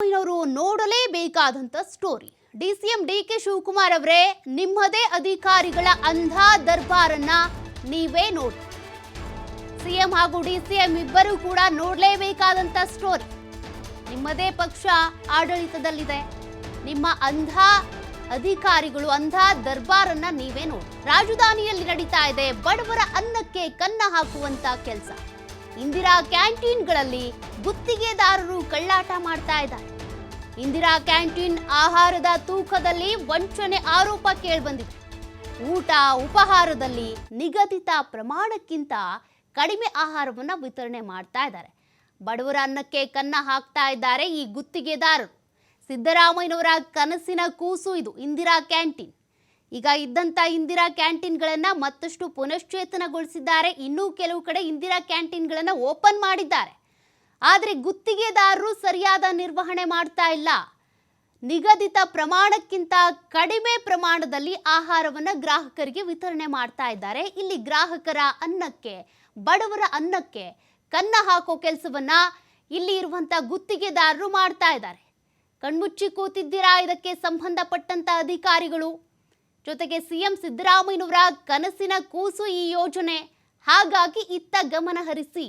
ಅವರು ನೋಡಲೇಬೇಕಾದಂತ story. DCM DK Shivakumar ಅವರೇ, ನಿಮ್ಮದೇ ಅಧಿಕಾರಿಗಳ ಅಂಧ ದರ್ಬಾರನ್ನ ನೀವೇ ನೋಡಿ. ಸಿಎಂ ಹಾಗೂ ಡಿಸಿಎಂ ಇಬ್ಬರು ಕೂಡ ನೋಡಲೇಬೇಕಾದಂತ ಸ್ಟೋರಿ. ನಿಮ್ಮದೇ ಪಕ್ಷ ಆಡಳಿತದಲ್ಲಿದೆ, ನಿಮ್ಮ ಅಂಧ ಅಧಿಕಾರಿಗಳು ಅಂಧ ದರ್ಬಾರನ್ನ ನೀವೇ ನೋಡಿ. ರಾಜಧಾನಿಯಲ್ಲಿ ನಡೀತಾ ಇದೆ ಬಡವರ ಅನ್ನಕ್ಕೆ ಕನ್ನ ಹಾಕುವಂತ ಕೆಲಸ. ಇಂದಿರಾ ಕ್ಯಾಂಟೀನ್ಗಳಲ್ಲಿ ಗುತ್ತಿಗೆದಾರರು ಕಳ್ಳಾಟ ಮಾಡ್ತಾ ಇದ್ದಾರೆ. ಇಂದಿರಾ ಕ್ಯಾಂಟೀನ್ ಆಹಾರದ ತೂಕದಲ್ಲಿ ವಂಚನೆ ಆರೋಪ ಕೇಳಿಬಂದಿದೆ. ಊಟ ಉಪಹಾರದಲ್ಲಿ ನಿಗದಿತ ಪ್ರಮಾಣಕ್ಕಿಂತ ಕಡಿಮೆ ಆಹಾರವನ್ನು ವಿತರಣೆ ಮಾಡ್ತಾ ಇದ್ದಾರೆ. ಬಡವರ ಅನ್ನಕ್ಕೆ ಕನ್ನ ಹಾಕ್ತಾ ಇದ್ದಾರೆ ಈ ಗುತ್ತಿಗೆದಾರರು. ಸಿದ್ದರಾಮಯ್ಯನವರ ಕನಸಿನ ಕೂಸು ಇದು ಇಂದಿರಾ ಕ್ಯಾಂಟೀನ್. ಈಗ ಇದ್ದಂಥ ಇಂದಿರಾ ಕ್ಯಾಂಟೀನ್ಗಳನ್ನು ಮತ್ತಷ್ಟು ಪುನಶ್ಚೇತನಗೊಳಿಸಿದ್ದಾರೆ. ಇನ್ನೂ ಕೆಲವು ಕಡೆ ಇಂದಿರಾ ಕ್ಯಾಂಟೀನ್ಗಳನ್ನು ಓಪನ್ ಮಾಡಿದ್ದಾರೆ. ಆದರೆ ಗುತ್ತಿಗೆದಾರರು ಸರಿಯಾದ ನಿರ್ವಹಣೆ ಮಾಡ್ತಾ ಇಲ್ಲ. ನಿಗದಿತ ಪ್ರಮಾಣಕ್ಕಿಂತ ಕಡಿಮೆ ಪ್ರಮಾಣದಲ್ಲಿ ಆಹಾರವನ್ನು ಗ್ರಾಹಕರಿಗೆ ವಿತರಣೆ ಮಾಡ್ತಾ ಇದ್ದಾರೆ. ಇಲ್ಲಿ ಗ್ರಾಹಕರ ಅನ್ನಕ್ಕೆ, ಬಡವರ ಅನ್ನಕ್ಕೆ ಕನ್ನ ಹಾಕೋ ಕೆಲಸವನ್ನ ಇಲ್ಲಿ ಇರುವಂತ ಗುತ್ತಿಗೆದಾರರು ಮಾಡ್ತಾ ಇದ್ದಾರೆ. ಕಣ್ಮುಚ್ಚಿ ಕೂತಿದ್ದೀರಾ ಇದಕ್ಕೆ ಸಂಬಂಧಪಟ್ಟಂತ ಅಧಿಕಾರಿಗಳು. ಜೊತೆಗೆ ಸಿಎಂ ಸಿದ್ದರಾಮಯ್ಯನವರ ಕನಸಿನ ಕೂಸು ಈ ಯೋಜನೆ. ಹಾಗಾಗಿ ಇತ್ತ ಗಮನ ಹರಿಸಿ.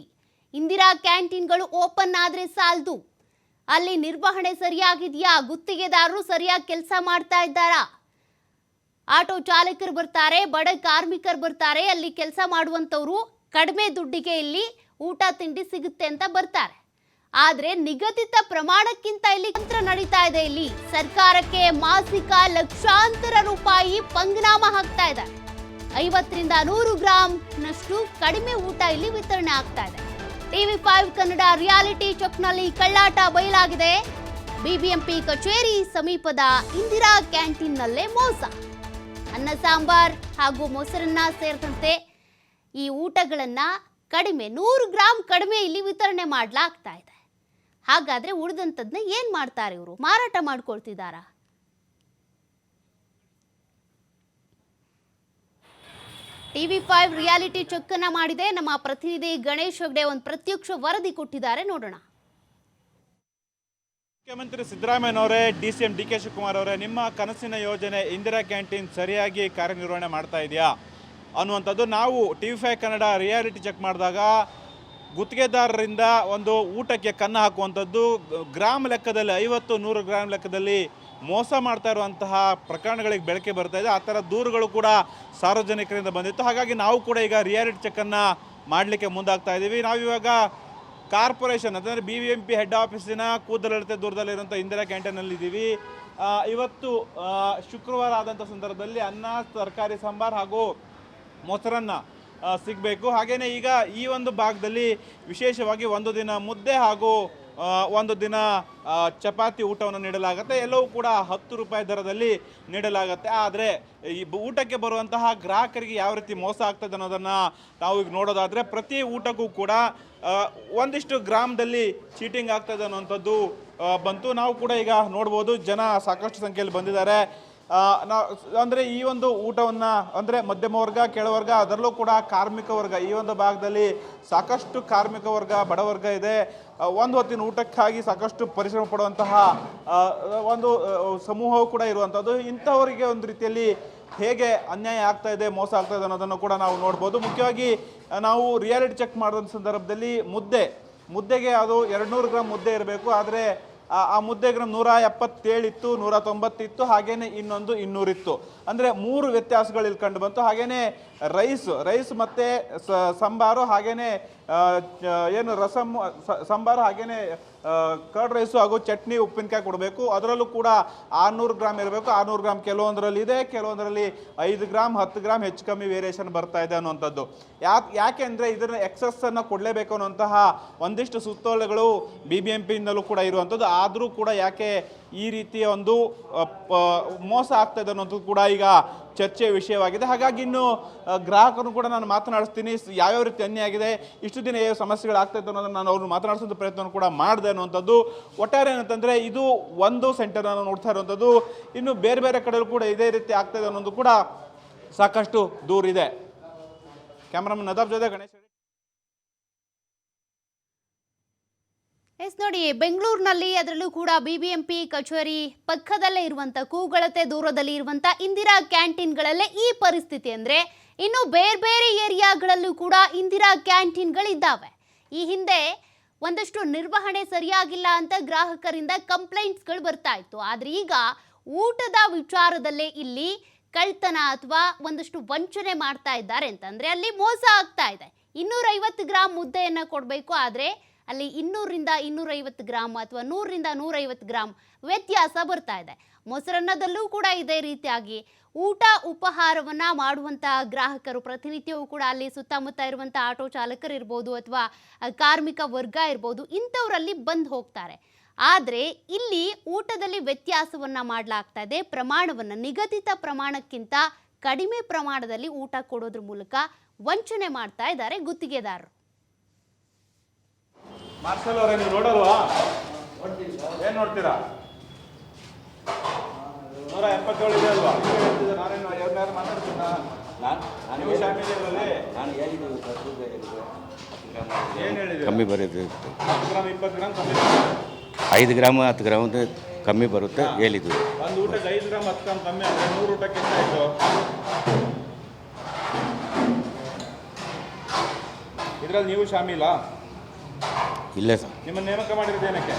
ಇಂದಿರಾ ಕ್ಯಾಂಟೀನ್ಗಳು ಓಪನ್ ಆದ್ರೆ ಸಾಲದು, ಅಲ್ಲಿ ನಿರ್ವಹಣೆ ಸರಿಯಾಗಿದೆಯಾ, ಗುತ್ತಿಗೆದಾರರು ಸರಿಯಾಗಿ ಕೆಲಸ ಮಾಡ್ತಾ ಇದ್ದಾರಾ, ಆಟೋ ಚಾಲಕರು ಬರ್ತಾರೆ, ಬಡ ಕಾರ್ಮಿಕರು ಬರ್ತಾರೆ, ಅಲ್ಲಿ ಕೆಲಸ ಮಾಡುವಂಥವ್ರು ಕಡಿಮೆ ದುಡ್ಡಿಗೆ ಇಲ್ಲಿ ಊಟ ತಿಂಡಿ ಸಿಗುತ್ತೆ ಅಂತ ಬರ್ತಾರೆ. ಆದ್ರೆ ನಿಗದಿತ ಪ್ರಮಾಣಕ್ಕಿಂತ ಇಲ್ಲಿ ತಂತ್ರ ನಡೀತಾ ಇದೆ. ಇಲ್ಲಿ ಸರ್ಕಾರಕ್ಕೆ ಮಾಸಿಕ ಲಕ್ಷಾಂತರ ರೂಪಾಯಿ ಪಂಗನಾಮ ಹಾಕ್ತಾ ಇದ್ದಾರೆ. 50ರಿಂದ 100 ಗ್ರಾಂನಷ್ಟು ಕಡಿಮೆ ಊಟ ಇಲ್ಲಿ ವಿತರಣೆ ಆಗ್ತಾ ಇದೆ. TV5 ಕನ್ನಡ ರಿಯಾಲಿಟಿ ಚೆಕ್ನಲ್ಲಿ ಕಳ್ಳಾಟ ಬಯಲಾಗಿದೆ. ಬಿಬಿಎಂಪಿ ಕಚೇರಿ ಸಮೀಪದ ಇಂದಿರಾ ಕ್ಯಾಂಟೀನ್ನಲ್ಲೇ ಮೋಸ. ಅನ್ನ ಸಾಂಬಾರ್ ಹಾಗೂ ಮೊಸರನ್ನ ಸೇರಿದಂತೆ ಈ ಊಟಗಳನ್ನ ಕಡಿಮೆ 100 ಗ್ರಾಂ ಕಡಿಮೆ ಇಲ್ಲಿ ವಿತರಣೆ ಮಾಡಲಾಗ್ತಾ ಇದೆ. ಹಾಗಾದ್ರೆ ಉಳಿದಂಥದ್ನ ಏನ್ ಮಾಡ್ತಾರೆ ಇವರು? ಮಾರಾಟ ಮಾಡ್ಕೊಳ್ತಿದ್ದಾರಾ? TV5 ರಿಯಾಲಿಟಿ ಚೆಕ್ ಅನ್ನ ಮಾಡಿದೆ. ನಮ್ಮ ಪ್ರತಿನಿಧಿ ಗಣೇಶ್ ಹೆಗ್ಡೆ ಒಂದು ಪ್ರತ್ಯಕ್ಷ ವರದಿ ಕೊಟ್ಟಿದ್ದಾರೆ, ನೋಡೋಣ. ಮುಖ್ಯಮಂತ್ರಿ ಸಿದ್ದರಾಮಯ್ಯನವರೇ, ಡಿಸಿಎಂ ಡಿಕೆ ಶಿವಕುಮಾರ್ ಅವರೇ, ನಿಮ್ಮ ಕನಸಿನ ಯೋಜನೆ ಇಂದಿರಾ ಕ್ಯಾಂಟೀನ್ ಸರಿಯಾಗಿ ಕಾರ್ಯನಿರ್ವಹಣೆ ಮಾಡ್ತಾ ಇದೆಯಾ ಅನ್ನುವಂಥದ್ದು ನಾವು TV5 ಕನ್ನಡ ರಿಯಾಲಿಟಿ ಚೆಕ್ ಮಾಡಿದಾಗ ಗುತ್ತಿಗೆದಾರರಿಂದ ಒಂದು ಊಟಕ್ಕೆ ಕನ್ನ ಹಾಕುವಂಥದ್ದು, ಗ್ರಾಮ್ ಲೆಕ್ಕದಲ್ಲಿ 50-100 ಗ್ರಾಮ್ ಲೆಕ್ಕದಲ್ಲಿ ಮೋಸ ಮಾಡ್ತಾ ಇರುವಂತಹ ಪ್ರಕರಣಗಳಿಗೆ ಬೆಳಕೆ ಬರ್ತಾ ಇದೆ. ಆ ಥರ ದೂರುಗಳು ಕೂಡ ಸಾರ್ವಜನಿಕರಿಂದ ಬಂದಿತ್ತು. ಹಾಗಾಗಿ ನಾವು ಕೂಡ ಈಗ ರಿಯಾಲಿಟಿ ಚೆಕ್ಕನ್ನು ಮಾಡಲಿಕ್ಕೆ ಮುಂದಾಗ್ತಾ ಇದ್ದೀವಿ. ನಾವಿವಾಗ ಕಾರ್ಪೊರೇಷನ್ ಅಂದರೆ BBMP ಹೆಡ್ ಆಫೀಸಿನ ಕೂದಲಳತೆ ದೂರದಲ್ಲಿರುವಂಥ ಇಂದಿರಾ ಕ್ಯಾಂಟೀನಲ್ಲಿ ಇದ್ದೀವಿ. ಇವತ್ತು ಶುಕ್ರವಾರ ಆದಂಥ ಸಂದರ್ಭದಲ್ಲಿ ಅನ್ನ, ತರಕಾರಿ ಸಾಂಬಾರು ಹಾಗೂ ಮೊಸರನ್ನ ಸಿಗಬೇಕು. ಹಾಗೆಯೇ ಈಗ ಈ ಒಂದು ಭಾಗದಲ್ಲಿ ವಿಶೇಷವಾಗಿ ಒಂದು ದಿನ ಮುದ್ದೆ ಹಾಗೂ ಒಂದು ದಿನ ಚಪಾತಿ ಊಟವನ್ನು ನೀಡಲಾಗುತ್ತೆ. ಎಲ್ಲವೂ ಕೂಡ 10 ರೂಪಾಯಿ ದರದಲ್ಲಿ ನೀಡಲಾಗುತ್ತೆ. ಆದರೆ ಈ ಊಟಕ್ಕೆ ಬರುವಂತಹ ಗ್ರಾಹಕರಿಗೆ ಯಾವ ರೀತಿ ಮೋಸ ಆಗ್ತದೆ ಅನ್ನೋದನ್ನು ನಾವು ಈಗ ನೋಡೋದಾದರೆ, ಪ್ರತಿ ಊಟಕ್ಕೂ ಕೂಡ ಒಂದಿಷ್ಟು ಗ್ರಾಮದಲ್ಲಿ ಚೀಟಿಂಗ್ ಆಗ್ತದೆ ಅನ್ನುವಂಥದ್ದು ಬಂತು. ನಾವು ಕೂಡ ಈಗ ನೋಡ್ಬೋದು, ಜನ ಸಾಕಷ್ಟು ಸಂಖ್ಯೆಯಲ್ಲಿ ಬಂದಿದ್ದಾರೆ. ಅಂದರೆ ಈ ಒಂದು ಊಟವನ್ನು ಅಂದರೆ ಮಧ್ಯಮ ವರ್ಗ, ಕೆಳವರ್ಗ, ಅದರಲ್ಲೂ ಕೂಡ ಕಾರ್ಮಿಕ ವರ್ಗ, ಈ ಒಂದು ಭಾಗದಲ್ಲಿ ಸಾಕಷ್ಟು ಕಾರ್ಮಿಕ ವರ್ಗ, ಬಡವರ್ಗ ಇದೆ. ಒಂದು ಹೊತ್ತಿನ ಊಟಕ್ಕಾಗಿ ಸಾಕಷ್ಟು ಪರಿಶ್ರಮ ಪಡುವಂತಹ ಒಂದು ಸಮೂಹವು ಕೂಡ ಇರುವಂಥದ್ದು. ಇಂಥವರಿಗೆ ಒಂದು ರೀತಿಯಲ್ಲಿ ಹೇಗೆ ಅನ್ಯಾಯ ಆಗ್ತಾ ಇದೆ, ಮೋಸ ಆಗ್ತಾ ಇದೆ ಅನ್ನೋದನ್ನು ಕೂಡ ನಾವು ನೋಡ್ಬೋದು. ಮುಖ್ಯವಾಗಿ ನಾವು ರಿಯಾಲಿಟಿ ಚೆಕ್ ಮಾಡಿದ ಸಂದರ್ಭದಲ್ಲಿ ಮುದ್ದೆಗೆ ಅದು 200 ಗ್ರಾಮ್ ಮುದ್ದೆ ಇರಬೇಕು. ಆದರೆ ಆ ಮುದ್ದೆ ಗ್ರಾಮ್ 177 ಇತ್ತು, 190 ಇತ್ತು, ಹಾಗೇನೆ ಇನ್ನೊಂದು 200 ಇತ್ತು. ಅಂದರೆ 3 ವ್ಯತ್ಯಾಸಗಳು ಇಲ್ಲಿ ಕಂಡು ಬಂತು. ಹಾಗೇನೆ ರೈಸ್ ಮತ್ತು ಸಾಂಬಾರು, ಹಾಗೇನೆ ಏನು ಸಾಂಬಾರು, ಹಾಗೇನೆ ಕರ್ಡ್ ರೈಸು ಹಾಗೂ ಚಟ್ನಿ, ಉಪ್ಪಿನಕಾಯಿ ಕೊಡಬೇಕು. ಅದರಲ್ಲೂ ಕೂಡ 600 ಗ್ರಾಮ್ ಇರಬೇಕು. 600 ಗ್ರಾಮ್ ಕೆಲವೊಂದರಲ್ಲಿ ಇದೆ, ಕೆಲವೊಂದರಲ್ಲಿ 5 ಗ್ರಾಮ್ 10 ಗ್ರಾಮ್ ಹೆಚ್ಚು ಕಮ್ಮಿ ವೇರಿಯೇಷನ್ ಬರ್ತಾ ಇದೆ ಅನ್ನುವಂಥದ್ದು. ಯಾಕೆ ಅಂದರೆ ಇದನ್ನು ಎಕ್ಸಸ್ಸನ್ನು ಕೊಡಲೇಬೇಕು ಅನ್ನುವಂತಹ ಒಂದಿಷ್ಟು ಸುತ್ತೋಲೆಗಳು BBMPಯಿಂದಲೂ ಕೂಡ ಇರುವಂಥದ್ದು. ಆದರೂ ಕೂಡ ಯಾಕೆ ಈ ರೀತಿಯ ಒಂದು ಮೋಸ ಆಗ್ತಾಯಿದೆ ಅನ್ನೋದು ಕೂಡ ಈಗ ಚರ್ಚೆಯ ವಿಷಯವಾಗಿದೆ. ಹಾಗಾಗಿ ಇನ್ನು ಗ್ರಾಹಕರು ಕೂಡ ನಾನು ಮಾತನಾಡಿಸ್ತೀನಿ, ಯಾವ್ಯಾವ ರೀತಿ ಅನ್ಯಾಯ ಆಗಿದೆ, ಇಷ್ಟು ದಿನ ಯಾವ ಸಮಸ್ಯೆಗಳಾಗ್ತಾಯಿತ್ತು ಅನ್ನೋದನ್ನು ನಾನು ಅವ್ರನ್ನ ಮಾತನಾಡಿಸೋದು ಪ್ರಯತ್ನ ಕೂಡ ಮಾಡಿದೆ ಅನ್ನುವಂಥದ್ದು. ಒಟ್ಟಾರೆ ಏನಂತಂದರೆ ಇದು ಒಂದು ಸೆಂಟರ್ ನಾನು ನೋಡ್ತಾ ಇರುವಂಥದ್ದು. ಇನ್ನು ಬೇರೆ ಬೇರೆ ಕಡೆಯಲ್ಲೂ ಕೂಡ ಇದೇ ರೀತಿ ಆಗ್ತಾಯಿದೆ ಅನ್ನೋದು ಕೂಡ ಸಾಕಷ್ಟು ದೂರಿದೆ. ಕ್ಯಾಮ್ರಾಮನ್ ನದಾಬ್ ಜೊತೆ ಗಣೇಶ್. ಎಸ್ ನೋಡಿ, ಬೆಂಗಳೂರಿನಲ್ಲಿ ಅದರಲ್ಲೂ ಕೂಡ BBMP ಕಚೇರಿ ಪಕ್ಕದಲ್ಲೇ ಇರುವಂತ ಕೂಗಳತೆ ದೂರದಲ್ಲಿ ಇರುವಂತ ಇಂದಿರಾ ಕ್ಯಾಂಟೀನ್ಗಳಲ್ಲೇ ಈ ಪರಿಸ್ಥಿತಿ ಅಂದ್ರೆ ಇನ್ನು ಬೇರೆ ಬೇರೆ ಏರಿಯಾಗಳಲ್ಲೂ ಕೂಡ ಇಂದಿರಾ ಕ್ಯಾಂಟೀನ್ಗಳಿದ್ದಾವೆ. ಈ ಹಿಂದೆ ಒಂದಷ್ಟು ನಿರ್ವಹಣೆ ಸರಿಯಾಗಿಲ್ಲ ಅಂತ ಗ್ರಾಹಕರಿಂದ ಕಂಪ್ಲೇಂಟ್ಸ್ಗಳು ಬರ್ತಾ ಇತ್ತು. ಆದ್ರೆ ಈಗ ಊಟದ ವಿಚಾರದಲ್ಲೇ ಇಲ್ಲಿ ಕಳ್ತನ ಅಥವಾ ಒಂದಷ್ಟು ವಂಚನೆ ಮಾಡ್ತಾ ಇದ್ದಾರೆ ಅಂತಂದ್ರೆ ಅಲ್ಲಿ ಮೋಸ ಆಗ್ತಾ ಇದೆ. 250 ಗ್ರಾಂ ಮುದ್ದೆಯನ್ನು ಕೊಡಬೇಕು, ಆದರೆ ಅಲ್ಲಿ 200ರಿಂದ 250 ಗ್ರಾಂ ಅಥವಾ 100ರಿಂದ 150 ಗ್ರಾಂ ವ್ಯತ್ಯಾಸ ಬರ್ತಾ ಇದೆ. ಮೊಸರನ್ನದಲ್ಲೂ ಕೂಡ ಇದೇ ರೀತಿಯಾಗಿ ಊಟ ಉಪಹಾರವನ್ನ ಮಾಡುವಂಥ ಗ್ರಾಹಕರು ಪ್ರತಿನಿತ್ಯವೂ ಕೂಡ ಅಲ್ಲಿ ಸುತ್ತಮುತ್ತ ಇರುವಂಥ ಆಟೋ ಚಾಲಕರು ಇರ್ಬೋದು ಅಥವಾ ಕಾರ್ಮಿಕ ವರ್ಗ ಇರ್ಬೋದು, ಇಂಥವರಲ್ಲಿ ಬಂದು ಹೋಗ್ತಾರೆ. ಆದರೆ ಇಲ್ಲಿ ಊಟದಲ್ಲಿ ವ್ಯತ್ಯಾಸವನ್ನ ಮಾಡಲಾಗ್ತಾ ಇದೆ. ಪ್ರಮಾಣವನ್ನು ನಿಗದಿತ ಪ್ರಮಾಣಕ್ಕಿಂತ ಕಡಿಮೆ ಪ್ರಮಾಣದಲ್ಲಿ ಊಟ ಕೊಡೋದ್ರ ಮೂಲಕ ವಂಚನೆ ಮಾಡ್ತಾ ಇದ್ದಾರೆ ಗುತ್ತಿಗೆದಾರರು. ಮಾರ್ಷಲ್ ಅವರೇ, ನೀವು ನೋಡಲ್ವಾ? ಏನು ನೋಡ್ತೀರಾ? 177 ಇದೆ ಅಲ್ವಾ? ನಾನೇನು ಯಾರು ಮಾತಾಡ್ತೀನ? ನೀವು ಶಾಮಿಲಿ ಇದರಲ್ಲಿ ಏನು ಹೇಳಿದ್ದೀರಿ? ಕಮ್ಮಿ ಬರುತ್ತೆ. 10 ಗ್ರಾಮ್ 20 ಗ್ರಾಮ್ ಕಮ್ಮಿ, 5 ಗ್ರಾಮ್ 10 ಗ್ರಾಮ್ ಕಮ್ಮಿ ಬರುತ್ತೆ ಹೇಳಿದ್ವಿ. ಒಂದು ಊಟಕ್ಕೆ 5 ಗ್ರಾಮ್ 10 ಗ್ರಾಮ್ ಕಮ್ಮಿ ಅಂದರೆ 100 ಊಟಕ್ಕೆ ಎಷ್ಟಾಯಿತು? ಇದರಲ್ಲಿ ನೀವು ಶಾಮಿಲಾ? ಇಲ್ಲ ಸರ್. ನಿಮ್ಮನ್ನು ನೇಮಕ ಮಾಡಿರೋದು ಏನಕ್ಕೆ?